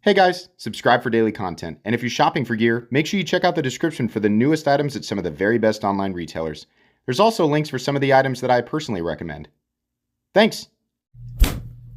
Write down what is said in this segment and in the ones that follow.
Hey guys, subscribe for daily content. And if you're shopping for gear, make sure you check out the description for the newest items at some of the very best online retailers. There's also links for some of the items that I personally recommend. Thanks!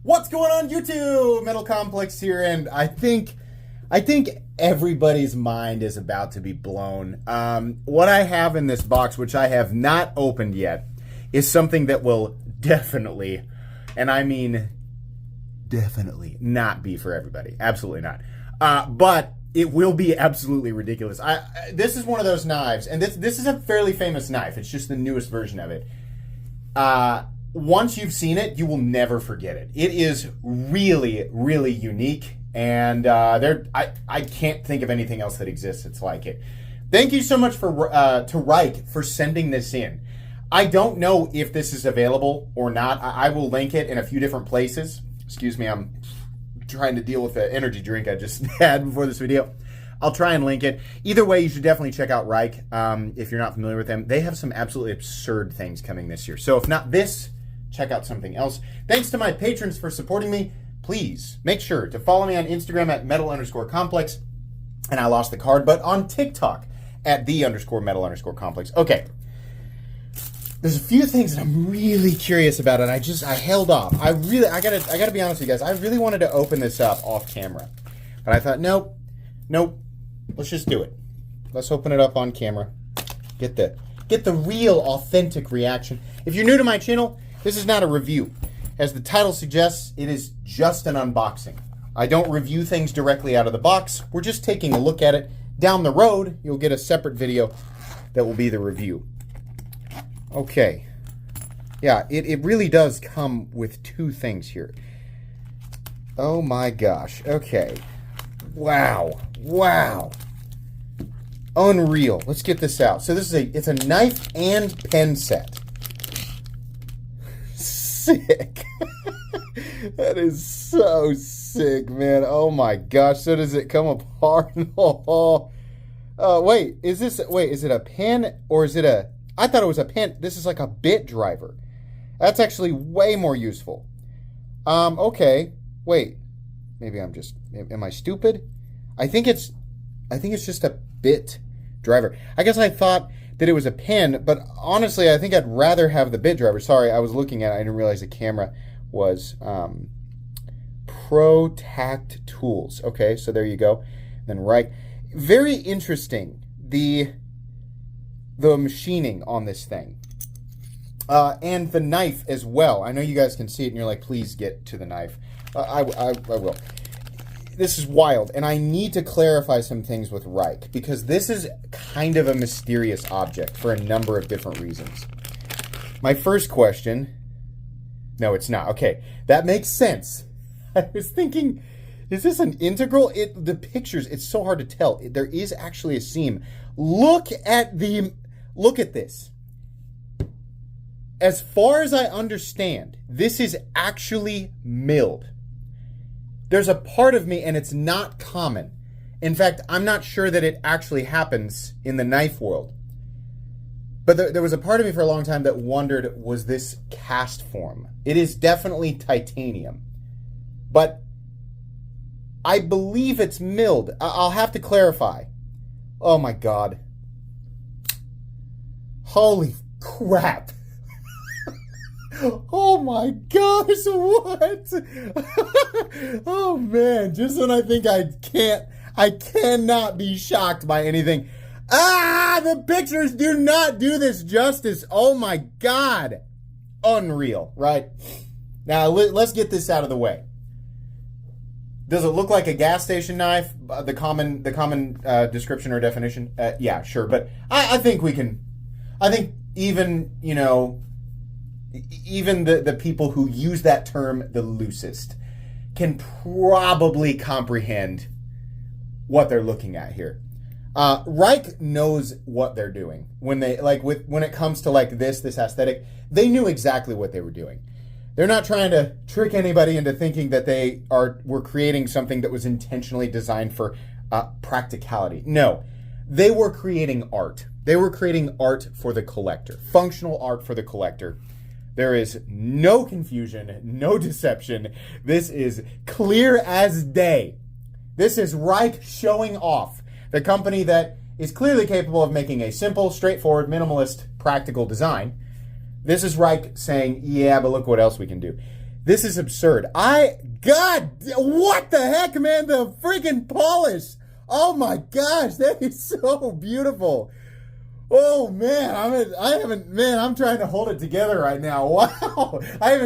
What's going on YouTube? Metal Complex here, and I think everybody's mind is about to be blown. What I have in this box, which I have not opened yet, is something that will definitely, and I mean definitely, not be for everybody. Absolutely not. But it will be absolutely ridiculous. This is one of those knives, and this is a fairly famous knife. It's just the newest version of it. Once you've seen it, you will never forget it. It is really, really unique, and I can't think of anything else that exists that's like it. Thank you so much to Rike for sending this in. I don't know if this is available or not. I will link it in a few different places. Excuse me, I'm trying to deal with the energy drink I just had before this video. I'll try and link it. Either way, you should definitely check out Rike if you're not familiar with them. They have some absolutely absurd things coming this year. So if not this, check out something else. Thanks to my patrons for supporting me. Please make sure to follow me on Instagram at metal_complex. And I lost the card, but on TikTok at _metal_complex. Okay. There's a few things that I'm really curious about, and I held off. I gotta be honest with you guys. I really wanted to open this up off camera, but I thought, nope. Let's just do it. Let's open it up on camera. Get the real, authentic reaction. If you're new to my channel, this is not a review. As the title suggests, it is just an unboxing. I don't review things directly out of the box. We're just taking a look at it. Down the road, you'll get a separate video that will be the review. Okay. Yeah, it really does come with two things here. Oh my gosh. Okay. Wow. Unreal. Let's get this out. So it's a knife and pen set. Sick. That is so sick, man. Oh my gosh. So does it come apart? Wait, is it a pen or is it I thought it was a pen. This is like a bit driver. That's actually way more useful. Okay. Wait. Maybe am I stupid? I think it's just a bit driver. I guess I thought that it was a pen, but honestly, I think I'd rather have the bit driver. Sorry, I was looking at it. I didn't realize the camera was Pro Tact Tools. Okay, so there you go. Then right. Very interesting. The machining on this thing. And the knife as well. I know you guys can see it and you're like, please get to the knife. I will. This is wild. And I need to clarify some things with Rike because this is kind of a mysterious object for a number of different reasons. My first question, no, it's not. Okay, that makes sense. I was thinking, is this an integral? The pictures, it's so hard to tell. There is actually a seam. Look at this. As far as I understand, this is actually milled. There's a part of me, and it's not common. In fact, I'm not sure that it actually happens in the knife world. But there was a part of me for a long time that wondered, was this cast form? It is definitely titanium. But I believe it's milled. I'll have to clarify. Oh my God. Holy crap. Oh my gosh, what? Oh man, just when I think I cannot be shocked by anything. The pictures do not do this justice. Oh my God. Unreal, right? Now let's get this out of the way. Does it look like a gas station knife? The common description or definition? Yeah, sure. But I think we can. I think even the people who use that term the loosest can probably comprehend what they're looking at here. Rike knows what they're doing when it comes to this aesthetic. They knew exactly what they were doing. They're not trying to trick anybody into thinking that were creating something that was intentionally designed for practicality. No, they were creating art. They were creating art for the collector, functional art for the collector. There is no confusion, no deception. This is clear as day. This is Rike showing off. The company that is clearly capable of making a simple, straightforward, minimalist, practical design. This is Rike saying, yeah, but look what else we can do. This is absurd. God, what the heck, man? The freaking polish. Oh my gosh, that is so beautiful. Oh man, I'm trying to hold it together right now. Wow. I have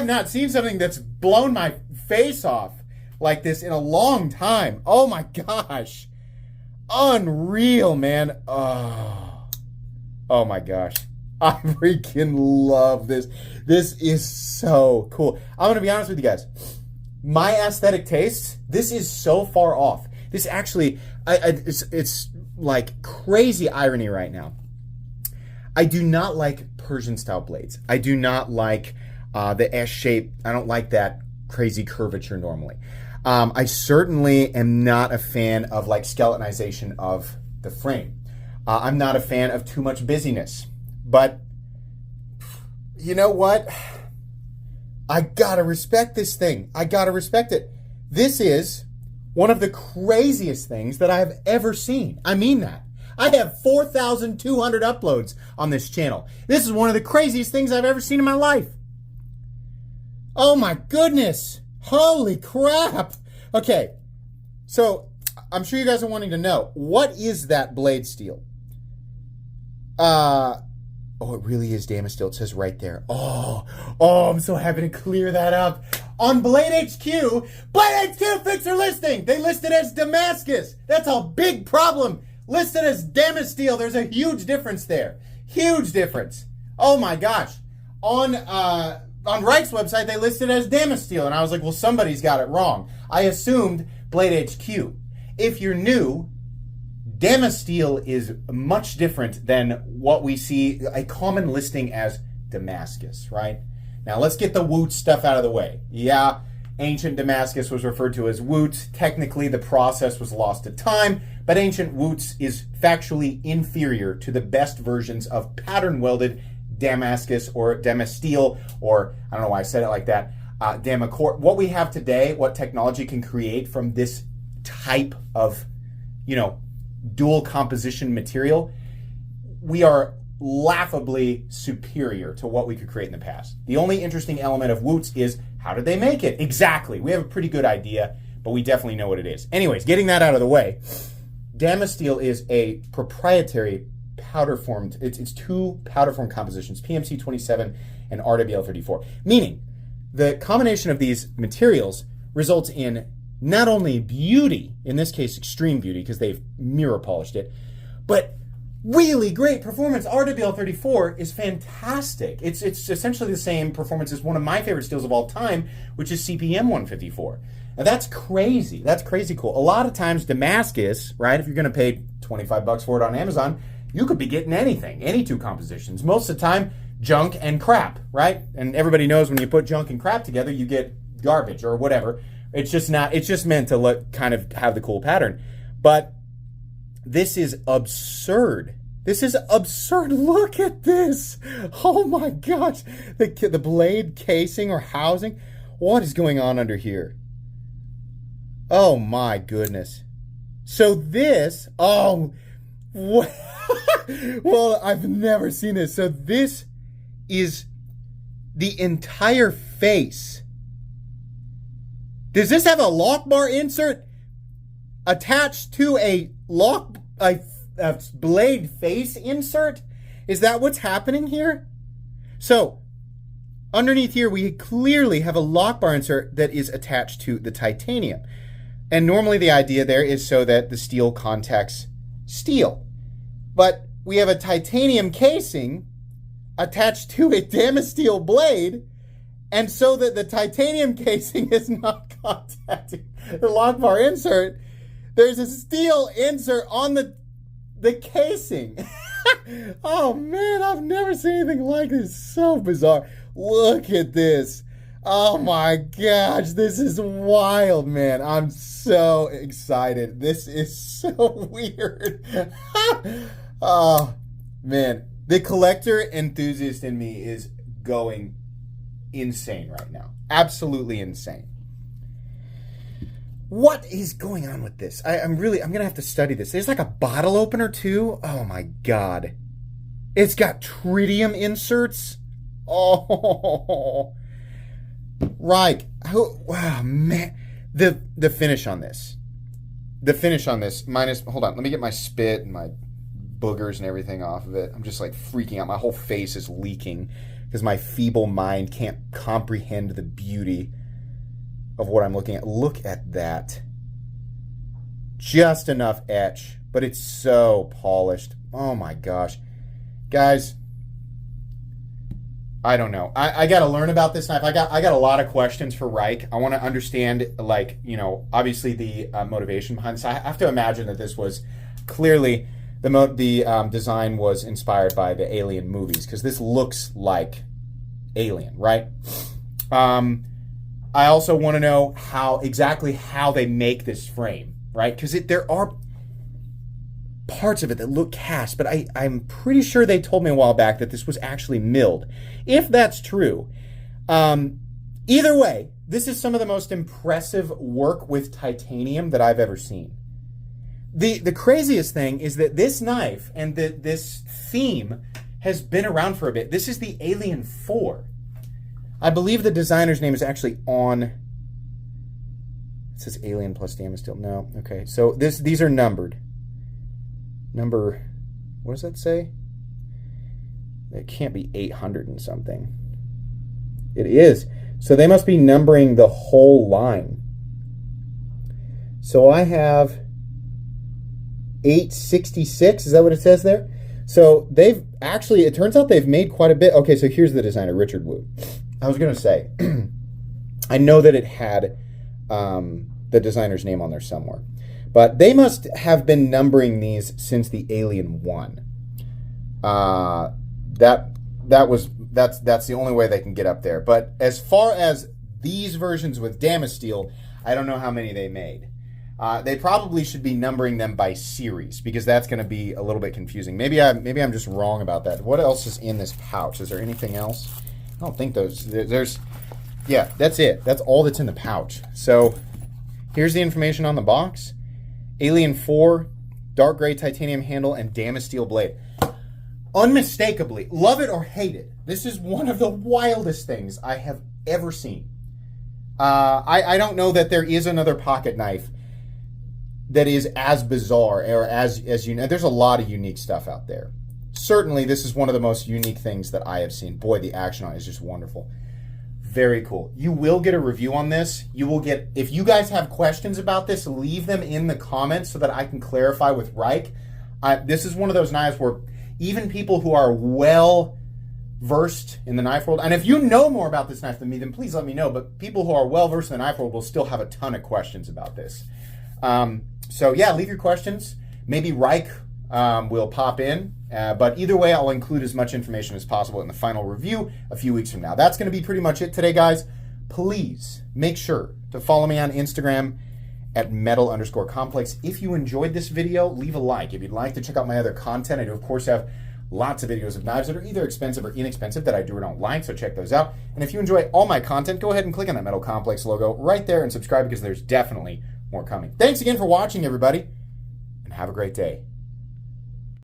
not seen something that's blown my face off like this in a long time. Oh my gosh. Unreal, man. Oh my gosh. I freaking love this. This is so cool. I'm going to be honest with you guys. My aesthetic tastes, this is so far off. This actually, it's like crazy irony right now. I do not like Persian style blades. I do not like the S shape. I don't like that crazy curvature normally. I certainly am not a fan of like skeletonization of the frame. I'm not a fan of too much busyness. But you know what? I gotta respect this thing. I gotta respect it. This is one of the craziest things that I have ever seen. I mean that. I have 4,200 uploads on this channel. This is one of the craziest things I've ever seen in my life. Oh my goodness. Holy crap. Okay, so I'm sure you guys are wanting to know, what is that blade steel? Oh, it really is Damasteel. It says right there. Oh, I'm so happy to clear that up. On Blade HQ, Blade HQ fixed their listing. They listed as Damascus. That's a big problem. Listed as Damasteel. There's a huge difference there. Huge difference. Oh my gosh. On Rike's website, they listed as Damasteel, and I was like, well, somebody's got it wrong. I assumed Blade HQ. If you're new, Damasteel is much different than what we see, a common listing as Damascus, right? Now, let's get the Woot stuff out of the way. Yeah, ancient Damascus was referred to as Woot. Technically, the process was lost to time, but ancient Woots is factually inferior to the best versions of pattern-welded Damascus or Damasteel, or I don't know why I said it like that, Damacor. What we have today, what technology can create from this type of, dual composition material, we are laughably superior to what we could create in the past. The only interesting element of Woots is, how did they make it? Exactly. We have a pretty good idea, but we definitely know what it is. Anyways, getting that out of the way, Damasteel is a proprietary powder-formed, it's two powder-formed compositions, PMC-27 and RWL-34, meaning the combination of these materials results in not only beauty, in this case extreme beauty because they've mirror polished it, but really great performance. RWL-34 is fantastic. It's essentially the same performance as one of my favorite steels of all time, which is CPM-154. Now that's crazy. That's crazy cool. A lot of times Damascus, right, if you're going to pay $25 for it on Amazon, you could be getting anything, any two compositions. Most of the time, junk and crap, right? And everybody knows when you put junk and crap together, you get garbage or whatever. It's just meant to look, kind of have the cool pattern. But this is absurd. This is absurd. Look at this. Oh my gosh. The blade casing or housing. What is going on under here? Oh my goodness. So this, what? Well, I've never seen this. So this is the entire face. Does this have a lock bar insert attached to a blade face insert? Is that what's happening here? So underneath here, we clearly have a lock bar insert that is attached to the titanium. And normally the idea there is so that the steel contacts steel. But we have a titanium casing attached to a Damasteel blade, and so that the titanium casing is not contacting the lock bar insert, there's a steel insert on the casing. Oh man, I've never seen anything like this. So bizarre. Look at this. Oh my gosh, this is wild, man. I'm so excited. This is so weird. Oh man, the collector enthusiast in me is going insane right now. Absolutely insane. What is going on with this? I'm going to have to study this. There's like a bottle opener too. Oh my God. It's got tritium inserts. Oh, Rike. Wow, man. The finish on this. The finish on this, hold on, let me get my spit and my boogers and everything off of it. I'm just like freaking out. My whole face is leaking because my feeble mind can't comprehend the beauty of what I'm looking at. Look at that. Just enough etch, but it's so polished. Oh my gosh. Guys, I don't know. I got to learn about this knife. I got a lot of questions for Rike. I want to understand, like, you know, obviously the motivation behind this. I have to imagine that this was clearly the design was inspired by the Alien movies, because this looks like Alien, right? I also want to know exactly how they make this frame, right? Because there are parts of it that look cast, but I'm pretty sure they told me a while back that this was actually milled. If that's true, either way, this is some of the most impressive work with titanium that I've ever seen. The craziest thing is that this knife and this theme has been around for a bit. This is the Alien 4. I believe the designer's name is actually on. It says Alien plus Damon Steel. No, okay. So these are numbered. Number, what does that say? It can't be 800 and something. It is. So they must be numbering the whole line. So I have 866. Is that what it says there? So they've actually, it turns out they've made quite a bit. Okay, so here's the designer, Richard Wu. I was going to say, I know that it had the designer's name on there somewhere. But they must have been numbering these since the Alien 1. That's the only way they can get up there. But as far as these versions with Damasteel, I don't know how many they made. They probably should be numbering them by series, because that's going to be a little bit confusing. Maybe I'm just wrong about that. What else is in this pouch? Is there anything else? I don't think yeah, that's it. That's all that's in the pouch. So here's the information on the box. Alien 4, dark gray titanium handle, and Damasteel blade. Unmistakably, love it or hate it, this is one of the wildest things I have ever seen. I don't know that there is another pocket knife that is as bizarre or as unique. There's a lot of unique stuff out there. Certainly, this is one of the most unique things that I have seen. Boy, the action on it is just wonderful. Very cool. You will get a review on this. You will get, if you guys have questions about this, leave them in the comments so that I can clarify with Rike. This is one of those knives where even people who are well versed in the knife world, and if you know more about this knife than me, then please let me know, but people who are well versed in the knife world will still have a ton of questions about this. So yeah, leave your questions. Maybe Rike will pop in. But either way, I'll include as much information as possible in the final review a few weeks from now. That's going to be pretty much it today, guys. Please make sure to follow me on Instagram at metal_complex. If you enjoyed this video, leave a like. If you'd like to check out my other content, I do, of course, have lots of videos of knives that are either expensive or inexpensive that I do or don't like, so check those out. And if you enjoy all my content, go ahead and click on that Metal Complex logo right there and subscribe, because there's definitely more coming. Thanks again for watching, everybody, and have a great day.